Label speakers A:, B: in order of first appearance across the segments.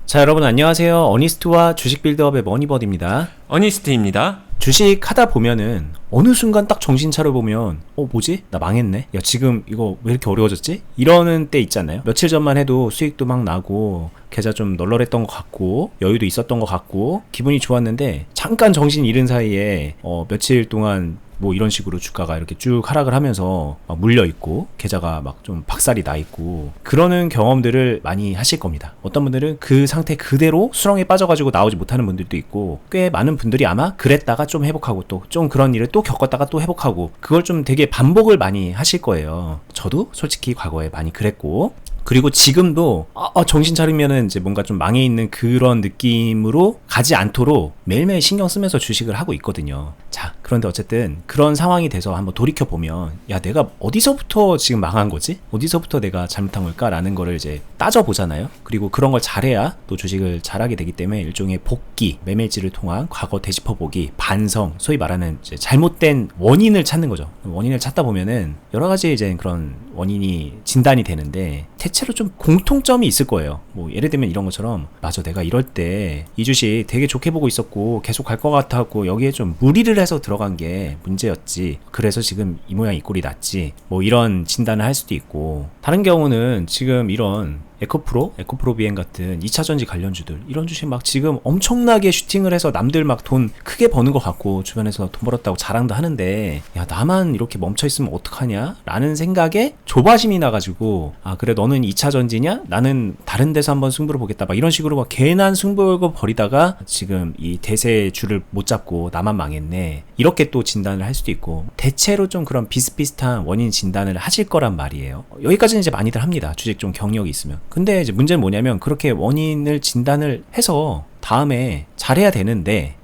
A: 자, 여러분 안녕하세요. 어니스트와 주식 빌드업의 머니버드입니다.
B: 어니스트입니다.
A: 주식 하다 보면은 어느 순간 딱 정신 차려보면 뭐지? 나 망했네? 야, 지금 이거 왜 이렇게 어려워졌지? 이러는 때 있잖아요. 며칠 전만 해도 수익도 막 나고 계좌 좀 널널했던 것 같고 여유도 있었던 것 같고 기분이 좋았는데 잠깐 정신 잃은 사이에 며칠 동안 뭐 이런 식으로 주가가 이렇게 쭉 하락을 하면서 막 물려있고 계좌가 막 좀 박살이 나있고 그러는 경험들을 많이 하실 겁니다. 어떤 분들은 그 상태 그대로 수렁에 빠져가지고 나오지 못하는 분들도 있고 꽤 많은 분들이 아마 그랬다가 좀 회복하고 또 좀 그런 일을 또 겪었다가 또 회복하고 그걸 좀 되게 반복을 많이 하실 거예요. 저도 솔직히 과거에 많이 그랬고 그리고 지금도 정신 차리면은 이제 뭔가 좀 망해 있는 그런 느낌으로 가지 않도록 매일매일 신경 쓰면서 주식을 하고 있거든요. 자, 그런데 어쨌든 그런 상황이 돼서 한번 돌이켜 보면 야, 내가 어디서부터 지금 망한 거지? 어디서부터 내가 잘못한 걸까라는 거를 이제 따져 보잖아요. 그리고 그런 걸 잘해야 또 주식을 잘하게 되기 때문에 일종의 복기, 매매지를 통한 과거 되짚어 보기, 반성, 소위 말하는 이제 잘못된 원인을 찾는 거죠. 원인을 찾다 보면은 여러 가지 이제 그런 원인이 진단이 되는데 대체로 좀 공통점이 있을 거예요. 뭐 예를 들면 이런 것처럼 맞아, 내가 이럴 때 이 주식 되게 좋게 보고 있었고 계속 갈 것 같았고 여기에 좀 무리를 해서 들어간 게 문제였지. 그래서 지금 이 모양 이 꼴이 났지. 뭐 이런 진단을 할 수도 있고 다른 경우는 지금 이런 에코프로 비행 같은 2차전지 관련주들 이런 주식 막 지금 엄청나게 슈팅을 해서 남들 막 돈 크게 버는 것 같고 주변에서 돈 벌었다고 자랑도 하는데 야, 나만 이렇게 멈춰있으면 어떡하냐 라는 생각에 조바심이 나가지고 그래 너는 2차전지냐? 나는 다른 데서 한번 승부를 보겠다 막 이런 식으로 막 괜한 승부를 벌이다가 지금 이 대세의 줄을 못 잡고 나만 망했네 이렇게 또 진단을 할 수도 있고 대체로 좀 그런 비슷비슷한 원인 진단을 하실 거란 말이에요. 여기까지는 이제 많이들 합니다. 주식 좀 경력이 있으면. 근데 이제 문제는 뭐냐면 그렇게 원인을 진단을 해서 다음에 잘해야 되는데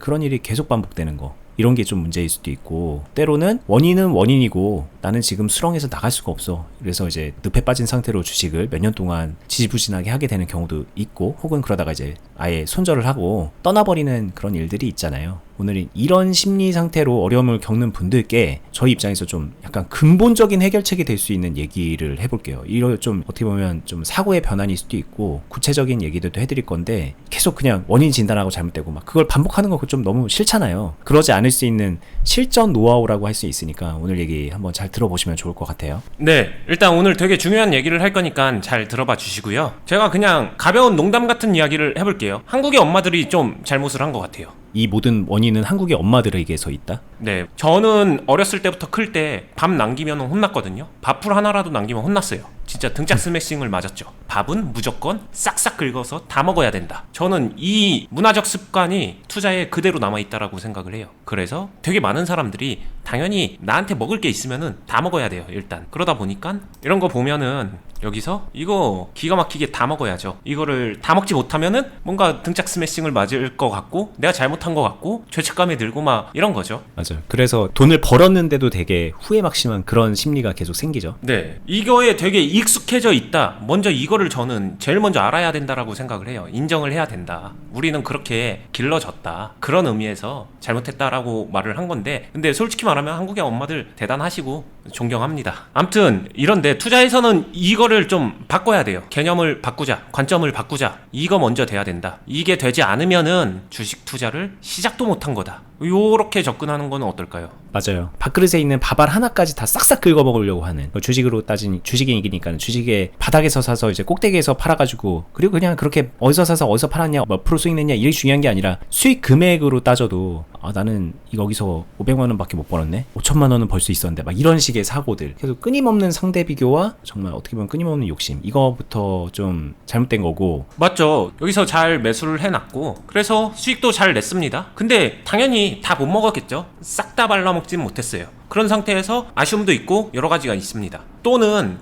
A: 그런 일이 계속 반복되는 거 이런 게 좀 문제일 수도 있고 때로는 원인은 원인이고 나는 지금 수렁에서 나갈 수가 없어. 그래서 이제 늪에 빠진 상태로 주식을 몇 년 동안 지지부진하게 하게 되는 경우도 있고 혹은 그러다가 이제 아예 손절을 하고 떠나버리는 그런 일들이 있잖아요. 오늘은 이런 심리 상태로 어려움을 겪는 분들께 저희 입장에서 좀 약간 근본적인 해결책이 될 수 있는 얘기를 해볼게요. 이거 좀 어떻게 보면 좀 사고의 변환일 수도 있고 구체적인 얘기들도 해드릴 건데 계속 그냥 원인 진단하고 잘못되고 막 그걸 반복하는 거 좀 너무 싫잖아요. 그러지 않을 수 있는 실전 노하우라고 할 수 있으니까 오늘 얘기 한번 잘 들어보시면 좋을 것 같아요.
B: 네, 일단 오늘 되게 중요한 얘기를 할 거니까 잘 들어봐 주시고요. 제가 그냥 가벼운 농담 같은 이야기를 해볼게요. 한국의 엄마들이 좀 잘못을 한 것 같아요.
A: 이 모든 원인은 한국의 엄마들에게서 있다?
B: 네, 저는 어렸을 때부터 클 때 밥 남기면 혼났거든요. 밥풀 하나라도 남기면 혼났어요. 진짜 등짝 스매싱을 맞았죠. 밥은 무조건 싹싹 긁어서 다 먹어야 된다. 저는 이 문화적 습관이 투자에 그대로 남아있다라고 생각을 해요. 그래서 되게 많은 사람들이 당연히 나한테 먹을 게 있으면은 다 먹어야 돼요. 일단 그러다 보니까 이런 거 보면은 여기서 이거 기가 막히게 다 먹어야죠. 이거를 다 먹지 못하면은 뭔가 등짝 스매싱을 맞을 것 같고 내가 잘못한 것 같고 죄책감이 들고 막 이런 거죠.
A: 맞아요. 그래서 돈을 벌었는데도 되게 후회막심한 그런 심리가 계속 생기죠.
B: 네, 이거에 되게 익숙해져 있다. 먼저 이거를 저는 제일 먼저 알아야 된다라고 생각을 해요. 인정을 해야 된다. 우리는 그렇게 길러졌다. 그런 의미에서 잘못했다라고 말을 한 건데 근데 솔직히 말하면 한국의 엄마들 대단하시고 존경합니다. 아무튼 이런데 투자에서는 이거를 좀 바꿔야 돼요. 개념을 바꾸자. 관점을 바꾸자. 이거 먼저 돼야 된다. 이게 되지 않으면은 주식 투자를 시작도 못한 거다. 요렇게 접근하는 건 어떨까요?
A: 맞아요. 밥그릇에 있는 밥알 하나까지 다 싹싹 긁어 먹으려고 하는 주식으로 따진 주식이니까 주식에 바닥에서 사서 이제 꼭대기에서 팔아가지고 그리고 그냥 그렇게 어디서 사서 어디서 팔았냐 몇 프로 수익 냈냐 이게 중요한 게 아니라 수익 금액으로 따져도 나는 여기서 500만 원밖에 못 벌었네 5천만 원은 벌 수 있었는데 막 이런 식의 사고들 계속 끊임없는 상대 비교와 정말 어떻게 보면 끊임없는 욕심 이거부터 좀 잘못된 거고
B: 맞죠. 여기서 잘 매수를 해놨고 그래서 수익도 잘 냈습니다. 근데 당연히 다 못 먹었겠죠. 싹 다 발라먹진 못했어요. 그런 상태에서 아쉬움도 있고 여러 가지가 있습니다. 또는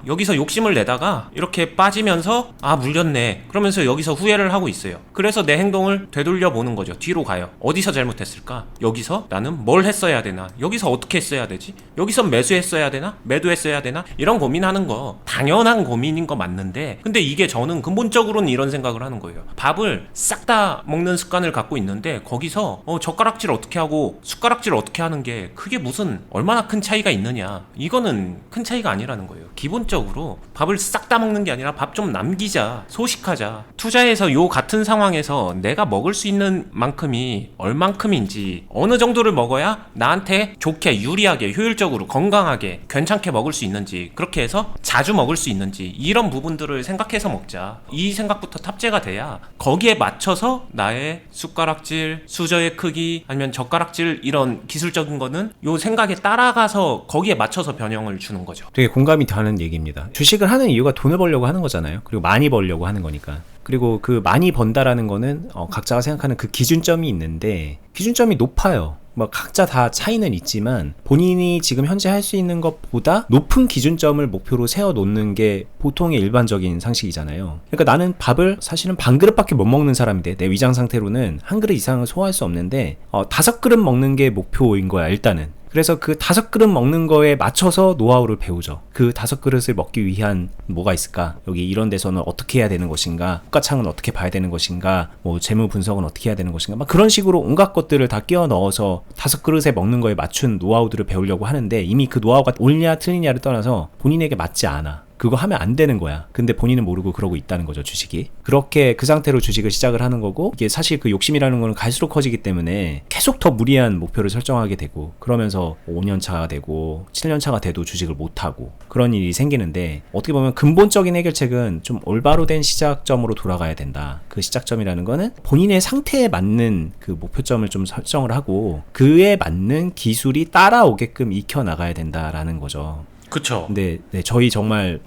B: 여기서 욕심을 내다가 이렇게 빠지면서 물렸네 그러면서 여기서 후회를 하고 있어요. 그래서 내 행동을 되돌려 보는 거죠. 뒤로 가요. 어디서 잘못했을까? 여기서 나는 뭘 했어야 되나? 여기서 어떻게 했어야 되지? 여기서 매수했어야 되나? 매도했어야 되나? 이런 고민하는 거 당연한 고민인 거 맞는데 근데 이게 저는 근본적으로는 이런 생각을 하는 거예요. 밥을 싹 다 먹는 습관을 갖고 있는데 거기서 젓가락질 어떻게 하고 숟가락질 어떻게 하는 게 그게 무슨 맛은 얼마나 큰 차이가 있느냐, 이거는 큰 차이가 아니라는 거예요. 기본적으로 밥을 싹 다 먹는 게 아니라 밥 좀 남기자, 소식하자. 투자해서 요 같은 상황에서 내가 먹을 수 있는 만큼이 얼만큼인지, 어느 정도를 먹어야 나한테 좋게, 유리하게, 효율적으로, 건강하게, 괜찮게 먹을 수 있는지, 그렇게 해서 자주 먹을 수 있는지, 이런 부분들을 생각해서 먹자. 이 생각부터 탑재가 돼야 거기에 맞춰서 나의 숟가락질, 수저의 크기, 아니면 젓가락질, 이런 기술적인 거는 요 생각에 따라가서 거기에 맞춰서 변형을 주는 거죠.
A: 되게 공감이 가는 얘기입니다. 주식을 하는 이유가 돈을 벌려고 하는 거잖아요. 그리고 많이 벌려고 하는 거니까. 그리고 그 많이 번다라는 거는 각자가 생각하는 그 기준점이 있는데, 기준점이 높아요. 뭐 각자 다 차이는 있지만 본인이 지금 현재 할 수 있는 것보다 높은 기준점을 목표로 세워놓는 게 보통의 일반적인 상식이잖아요. 그러니까 나는 밥을 사실은 반 그릇밖에 못 먹는 사람인데, 내 위장 상태로는 한 그릇 이상을 소화할 수 없는데 5그릇 먹는 게 목표인 거야 일단은. 그래서 그 5그릇 먹는 거에 맞춰서 노하우를 배우죠. 그 5그릇을 먹기 위한 뭐가 있을까? 여기 이런 데서는 어떻게 해야 되는 것인가? 호가창은 어떻게 봐야 되는 것인가? 뭐 재무 분석은 어떻게 해야 되는 것인가? 막 그런 식으로 온갖 것들을 다 끼워 넣어서 5그릇에 먹는 거에 맞춘 노하우들을 배우려고 하는데, 이미 그 노하우가 옳냐 틀리냐를 떠나서 본인에게 맞지 않아. 그거 하면 안 되는 거야. 근데 본인은 모르고 그러고 있다는 거죠, 주식이. 그렇게 그 상태로 주식을 시작을 하는 거고, 이게 사실 그 욕심이라는 거는 갈수록 커지기 때문에 계속 더 무리한 목표를 설정하게 되고, 그러면서 5년 차가 되고 7년 차가 돼도 주식을 못 하고 그런 일이 생기는데, 어떻게 보면 근본적인 해결책은 좀 올바로 된 시작점으로 돌아가야 된다. 그 시작점이라는 거는 본인의 상태에 맞는 그 목표점을 좀 설정을 하고, 그에 맞는 기술이 따라오게끔 익혀 나가야 된다라는 거죠.
B: 그쵸.
A: 근데 저희 정말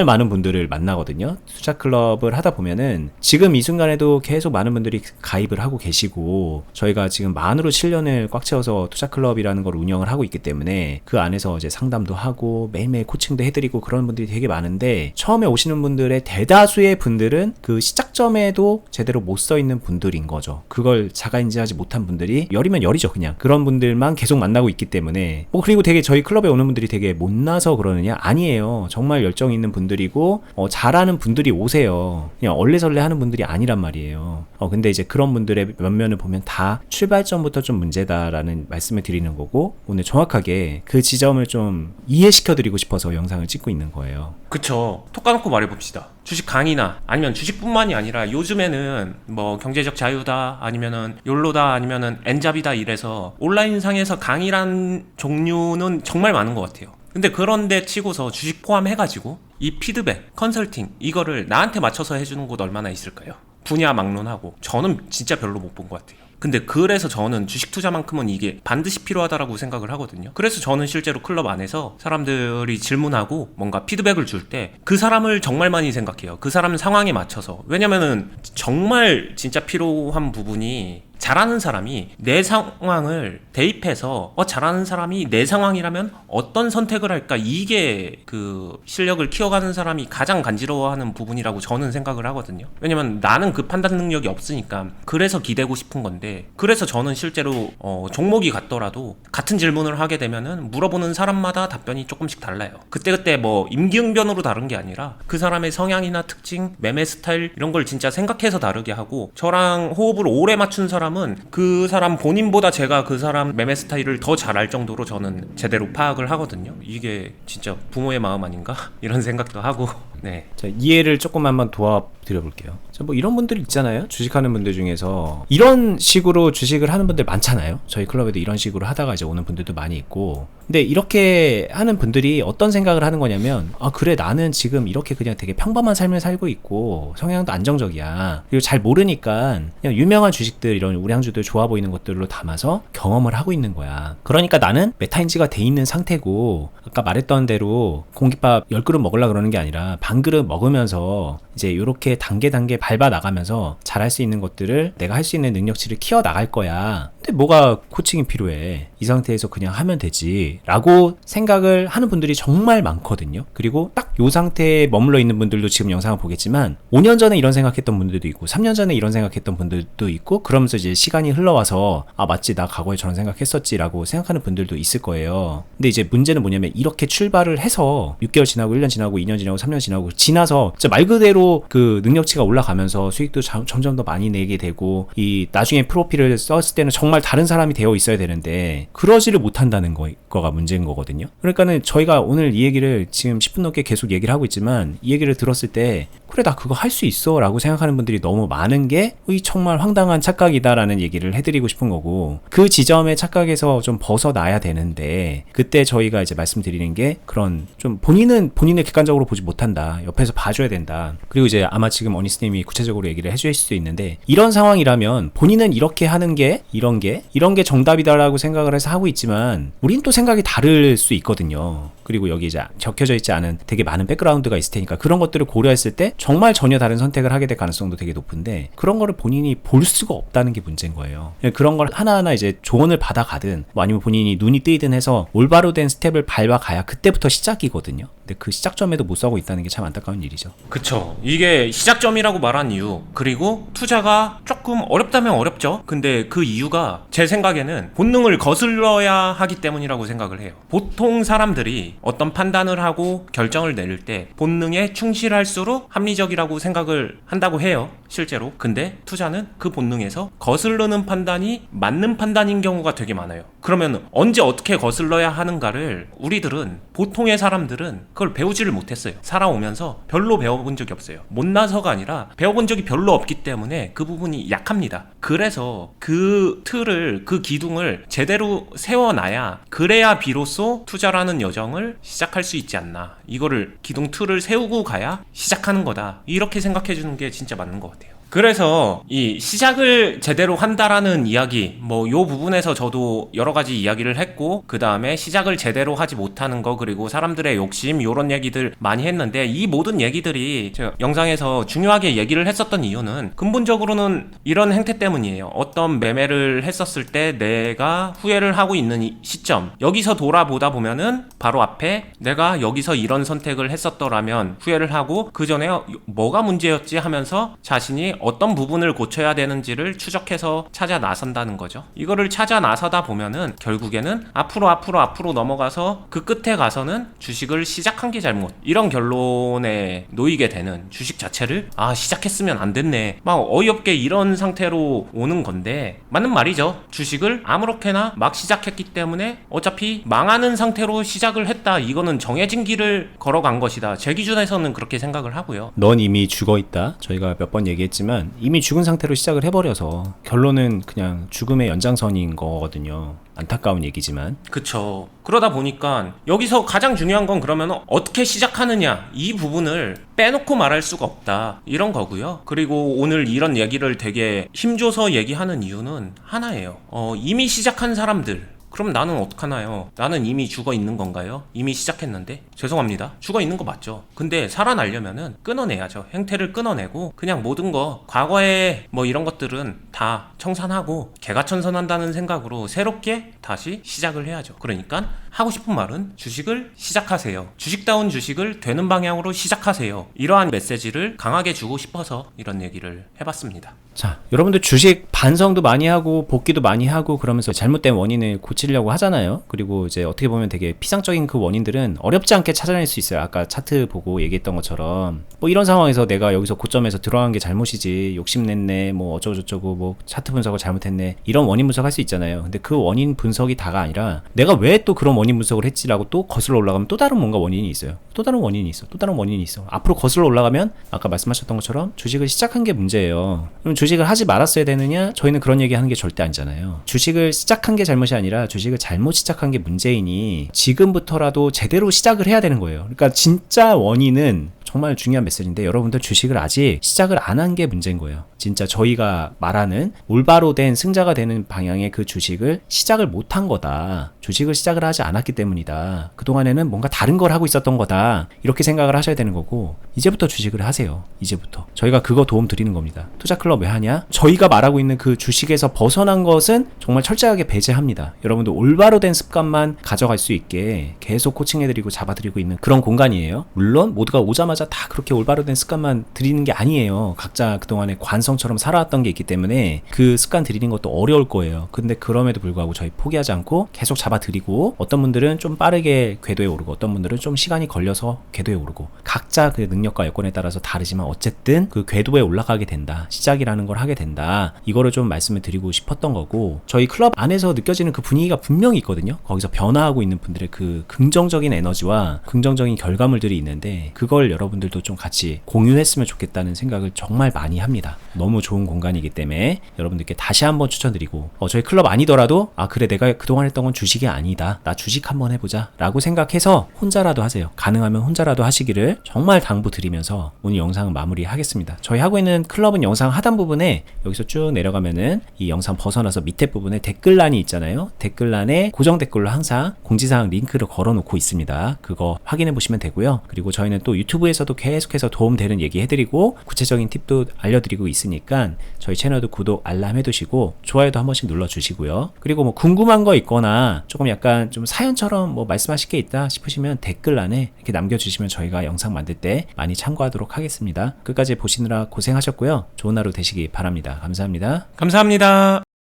A: 많은 분들을 만나거든요. 투자 클럽을 하다 보면은 지금 이 순간에도 계속 많은 분들이 가입을 하고 계시고, 저희가 지금 만으로 7년을 꽉 채워서 투자 클럽이라는 걸 운영을 하고 있기 때문에 그 안에서 이제 상담도 하고 매일매일 코칭도 해드리고 그런 분들이 되게 많은데, 처음에 오시는 분들의 대다수의 분들은 그 시작점에도 제대로 못 써 있는 분들인 거죠. 그걸 자가인지하지 못한 분들이, 열이면 열이죠 그냥. 그런 분들만 계속 만나고 있기 때문에, 그리고 되게 저희 클럽에 오는 분들이 되게 못나서 그러느냐? 아니에요. 정말 열정 있는 분들이고 잘하는 분들이 오세요. 그냥 얼레설레 하는 분들이 아니란 말이에요. 근데 이제 그런 분들의 면면을 보면 다 출발점부터 좀 문제다라는 말씀을 드리는 거고, 오늘 정확하게 그 지점을 좀 이해시켜드리고 싶어서 영상을 찍고 있는 거예요.
B: 그쵸. 톡 까놓고 말해봅시다. 주식 강의나 아니면 주식뿐만이 아니라 요즘에는 뭐 경제적 자유다, 아니면은 욜로다, 아니면은 엔잡이다, 이래서 온라인상에서 강의란 종류는 정말 많은 것 같아요. 근데 그런데 치고서 주식 포함해가지고 이 피드백, 컨설팅, 이거를 나한테 맞춰서 해주는 곳 얼마나 있을까요? 분야 막론하고 저는 진짜 별로 못 본 것 같아요. 근데 그래서 저는 주식 투자만큼은 이게 반드시 필요하다라고 생각을 하거든요. 그래서 저는 실제로 클럽 안에서 사람들이 질문하고 뭔가 피드백을 줄 때 그 사람을 정말 많이 생각해요. 그 사람 상황에 맞춰서. 왜냐면은 정말 진짜 필요한 부분이, 잘하는 사람이 내 상황을 대입해서 잘하는 사람이 내 상황이라면 어떤 선택을 할까, 이게 그 실력을 키워가는 사람이 가장 간지러워하는 부분이라고 저는 생각을 하거든요. 왜냐면 나는 그 판단 능력이 없으니까. 그래서 기대고 싶은 건데, 그래서 저는 실제로 종목이 같더라도 같은 질문을 하게 되면은 물어보는 사람마다 답변이 조금씩 달라요. 그때그때 뭐 임기응변으로 다른 게 아니라 그 사람의 성향이나 특징, 매매 스타일, 이런 걸 진짜 생각해서 다르게 하고, 저랑 호흡을 오래 맞춘 사람은 그 사람 본인보다 제가 그 사람 매매 스타일을 더 잘 알 정도로 저는 제대로 파악을 하거든요. 이게 진짜 부모의 마음 아닌가? 이런 생각도 하고. 네.
A: 자, 이해를 조금 한번 도와드려볼게요. 자, 뭐 이런 분들 있잖아요. 주식하는 분들 중에서 이런 식으로 주식을 하는 분들 많잖아요. 저희 클럽에도 이런 식으로 하다가 이제 오는 분들도 많이 있고. 근데 이렇게 하는 분들이 어떤 생각을 하는 거냐면, 그래, 나는 지금 이렇게 그냥 되게 평범한 삶을 살고 있고 성향도 안정적이야. 그리고 잘 모르니까 그냥 유명한 주식들, 이런 우량주들 좋아 보이는 것들로 담아서 경험을 하고 있는 거야. 그러니까 나는 메타인지가 돼 있는 상태고, 아까 말했던 대로 공깃밥 10그릇 먹으려고 그러는 게 아니라 반 그릇 먹으면서 이제 이렇게 단계 밟아 나가면서 잘할 수 있는 것들을, 내가 할 수 있는 능력치를 키워 나갈 거야. 근데 뭐가 코칭이 필요해? 이 상태에서 그냥 하면 되지 라고 생각을 하는 분들이 정말 많거든요. 그리고 딱 요 상태에 머물러 있는 분들도 지금 영상을 보겠지만, 5년 전에 이런 생각했던 분들도 있고 3년 전에 이런 생각했던 분들도 있고, 그러면서 이제 시간이 흘러와서 맞지, 나 과거에 저런 생각했었지 라고 생각하는 분들도 있을 거예요. 근데 이제 문제는 뭐냐면, 이렇게 출발을 해서 6개월 지나고 1년 지나고 2년 지나고 3년 지나고 지나서 진짜 말 그대로 그 능력치가 올라가면서 수익도 점점 더 많이 내게 되고, 이 나중에 프로필을 썼을 때는 정말 다른 사람이 되어 있어야 되는데 그러지를 못한다는 거가 문제인 거거든요. 그러니까는 저희가 오늘 이 얘기를 지금 10분 넘게 계속 얘기를 하고 있지만 이 얘기를 들었을 때 그래 나 그거 할 수 있어 라고 생각하는 분들이 너무 많은 게 정말 황당한 착각이다라는 얘기를 해드리고 싶은 거고, 그 지점의 착각에서 좀 벗어나야 되는데 그때 저희가 이제 말씀드리는 게 그런 좀 본인은 본인을 객관적으로 보지 못한다, 옆에서 봐줘야 된다. 그리고 이제 아마 지금 어니스님이 구체적으로 얘기를 해주실 수도 있는데, 이런 상황이라면 본인은 이렇게 하는 게 이런 게 정답이다라고 생각을 해서 하고 있지만 우린 또 생각이 다를 수 있거든요. 그리고 여기 이제 적혀져 있지 않은 되게 많은 백그라운드가 있을 테니까 그런 것들을 고려했을 때 정말 전혀 다른 선택을 하게 될 가능성도 되게 높은데, 그런 거를 본인이 볼 수가 없다는 게 문제인 거예요. 그런 걸 하나하나 이제 조언을 받아가든 뭐 아니면 본인이 눈이 뜨이든 해서 올바로 된 스텝을 밟아가야 그때부터 시작이거든요. 근데 그 시작점에도 못 서고 있다는 게 참 안타까운 일이죠.
B: 그쵸. 이게 시작점이라고 말한 이유, 그리고 투자가 조금 어렵다면 어렵죠. 근데 그 이유가 제 생각에는 본능을 거슬러야 하기 때문이라고 생각을 해요. 보통 사람들이 어떤 판단을 하고 결정을 내릴 때 본능에 충실할수록 합리적이라고 생각을 한다고 해요, 실제로. 근데 투자는 그 본능에서 거슬르는 판단이 맞는 판단인 경우가 되게 많아요. 그러면 언제 어떻게 거슬러야 하는가를 우리들은, 보통의 사람들은 그걸 배우지를 못했어요. 살아오면서 별로 배워본 적이 없어요. 못나서가 아니라 배워본 적이 별로 없기 때문에 그 부분이 약합니다. 그래서 그 틀을, 그 기둥을 제대로 세워놔야, 그래야 비로소 투자라는 여정을 시작할 수 있지 않나. 이거를 기둥 틀을 세우고 가야 시작하는 거다, 이렇게 생각해 주는 게 진짜 맞는 것 같아요. 그래서 이 시작을 제대로 한다라는 이야기, 뭐 요 부분에서 저도 여러 가지 이야기를 했고, 그 다음에 시작을 제대로 하지 못하는 거, 그리고 사람들의 욕심, 요런 얘기들 많이 했는데, 이 모든 얘기들이 제가 영상에서 중요하게 얘기를 했었던 이유는 근본적으로는 이런 행태 때문이에요. 어떤 매매를 했었을 때 내가 후회를 하고 있는 이 시점, 여기서 돌아보다 보면은 바로 앞에 내가 여기서 이런 선택을 했었더라면 후회를 하고, 그 전에 뭐가 문제였지 하면서 자신이 어떤 부분을 고쳐야 되는지를 추적해서 찾아 나선다는 거죠. 이거를 찾아 나서다 보면은 결국에는 앞으로 넘어가서 그 끝에 가서는 주식을 시작한 게 잘못, 이런 결론에 놓이게 되는, 주식 자체를 시작했으면 안 됐네, 막 어이없게 이런 상태로 오는 건데, 맞는 말이죠. 주식을 아무렇게나 막 시작했기 때문에 어차피 망하는 상태로 시작을 했다, 이거는 정해진 길을 걸어간 것이다. 제 기준에서는 그렇게 생각을 하고요.
A: 넌 이미 죽어있다, 저희가 몇 번 얘기했지만 이미 죽은 상태로 시작을 해버려서 결론은 그냥 죽음의 연장선인 거거든요. 안타까운 얘기지만.
B: 그쵸. 그러다 보니까 여기서 가장 중요한 건 그러면 어떻게 시작하느냐, 이 부분을 빼놓고 말할 수가 없다, 이런 거고요. 그리고 오늘 이런 얘기를 되게 힘줘서 얘기하는 이유는 하나예요. 이미 시작한 사람들, 그럼 나는 어떡하나요? 나는 이미 죽어 있는 건가요? 이미 시작했는데? 죄송합니다. 죽어 있는 거 맞죠. 근데 살아나려면은 끊어내야죠. 행태를 끊어내고 그냥 모든 거, 과거에 뭐 이런 것들은 다 청산하고 개가천선한다는 생각으로 새롭게 다시 시작을 해야죠. 그러니까 하고 싶은 말은 주식을 시작하세요. 주식다운 주식을 되는 방향으로 시작하세요. 이러한 메시지를 강하게 주고 싶어서 이런 얘기를 해봤습니다.
A: 자, 여러분들 주식 반성도 많이 하고 복귀도 많이 하고 그러면서 잘못된 원인을 고치려고 하잖아요. 그리고 이제 어떻게 보면 되게 피상적인 그 원인들은 어렵지 않게 찾아낼 수 있어요. 아까 차트 보고 얘기했던 것처럼 뭐 이런 상황에서 내가 여기서 고점에서 들어간 게 잘못이지, 욕심냈네, 뭐 어쩌고저쩌고, 뭐 차트 분석을 잘못했네, 이런 원인 분석할 수 있잖아요. 근데 그 원인 분석이 다가 아니라 내가 왜 또 그런 원인 분석을 했지라고 또 거슬러 올라가면 또 다른 뭔가 원인이 있어요. 또 다른 원인이 있어. 앞으로 거슬러 올라가면 아까 말씀하셨던 것처럼 주식을 시작한 게 문제예요. 그럼 주식을 하지 말았어야 되느냐? 저희는 그런 얘기 하는 게 절대 아니잖아요. 주식을 시작한 게 잘못이 아니라 주식을 잘못 시작한 게 문제이니 지금부터라도 제대로 시작을 해야 되는 거예요. 그러니까 진짜 원인은 정말 중요한 메시지인데, 여러분들 주식을 아직 시작을 안 한 게 문제인 거예요. 진짜 저희가 말하는 올바로 된 승자가 되는 방향의 그 주식을 시작을 못한 거다. 주식을 시작을 하지 않았기 때문이다. 그동안에는 뭔가 다른 걸 하고 있었던 거다. 이렇게 생각을 하셔야 되는 거고, 이제부터 주식을 하세요. 이제부터. 저희가 그거 도움 드리는 겁니다. 투자클럽 왜 하냐? 저희가 말하고 있는 그 주식에서 벗어난 것은 정말 철저하게 배제합니다. 여러분들 올바로 된 습관만 가져갈 수 있게 계속 코칭해드리고 잡아드리고 있는 그런 공간이에요. 물론 모두가 오자마자 들어오자마자 다 그렇게 올바로 된 습관만 들이는 게 아니에요. 각자 그동안에 관성처럼 살아왔던 게 있기 때문에 그 습관 들이는 것도 어려울 거예요. 근데 그럼에도 불구하고 저희 포기하지 않고 계속 잡아들이고, 어떤 분들은 좀 빠르게 궤도에 오르고 어떤 분들은 좀 시간이 걸려서 궤도에 오르고, 각자 그 능력과 여건에 따라서 다르지만 어쨌든 그 궤도에 올라가게 된다, 시작이라는 걸 하게 된다, 이거를 좀 말씀을 드리고 싶었던 거고, 저희 클럽 안에서 느껴지는 그 분위기가 분명히 있거든요. 거기서 변화하고 있는 분들의 그 긍정적인 에너지와 긍정적인 결과물들이 있는데, 그걸 여러분들도 좀 같이 공유했으면 좋겠다는 생각을 정말 많이 합니다. 너무 좋은 공간이기 때문에 여러분들께 다시 한번 추천드리고, 저희 클럽 아니더라도 그래, 내가 그동안 했던 건 주식이 아니다, 나 주식 한번 해보자 라고 생각해서 혼자라도 하세요. 가능하면 혼자라도 하시기를 정말 당부드리면서 오늘 영상은 마무리하겠습니다. 저희 하고 있는 클럽은 영상 하단 부분에, 여기서 쭉 내려가면은 이 영상 벗어나서 밑에 부분에 댓글란이 있잖아요. 댓글란에 고정 댓글로 항상 공지사항 링크를 걸어놓고 있습니다. 그거 확인해 보시면 되고요. 그리고 저희는 또 유튜브에서도 계속해서 도움되는 얘기 해드리고 구체적인 팁도 알려드리고 있으니까 저희 채널도 구독, 알람 해두시고 좋아요도 한 번씩 눌러주시고요. 그리고 뭐 궁금한 거 있거나 조금 약간 좀 사연처럼 뭐 말씀하실 게 있다 싶으시면 댓글란에 이렇게 남겨주시면 저희가 영상 만들 때 많이 참고하도록 하겠습니다. 끝까지 보시느라 고생하셨고요. 좋은 하루 되시기 바랍니다. 감사합니다.
B: 감사합니다.